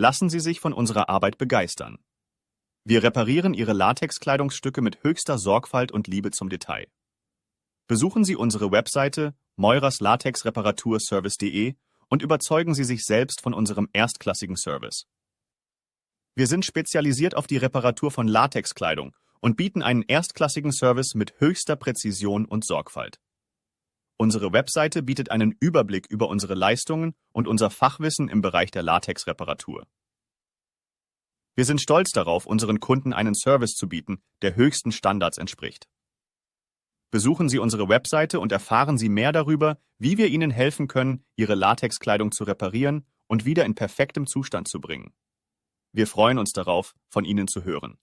Lassen Sie sich von unserer Arbeit begeistern. Wir reparieren Ihre Latex-Kleidungsstücke mit höchster Sorgfalt und Liebe zum Detail. Besuchen Sie unsere Webseite moiraslatexreparaturservice.de und überzeugen Sie sich selbst von unserem erstklassigen Service. Wir sind spezialisiert auf die Reparatur von Latexkleidung und bieten einen erstklassigen Service mit höchster Präzision und Sorgfalt. Unsere Webseite bietet einen Überblick über unsere Leistungen und unser Fachwissen im Bereich der Latexreparatur. Wir sind stolz darauf, unseren Kunden einen Service zu bieten, der höchsten Standards entspricht. Besuchen Sie unsere Webseite und erfahren Sie mehr darüber, wie wir Ihnen helfen können, Ihre Latexkleidung zu reparieren und wieder in perfektem Zustand zu bringen. Wir freuen uns darauf, von Ihnen zu hören.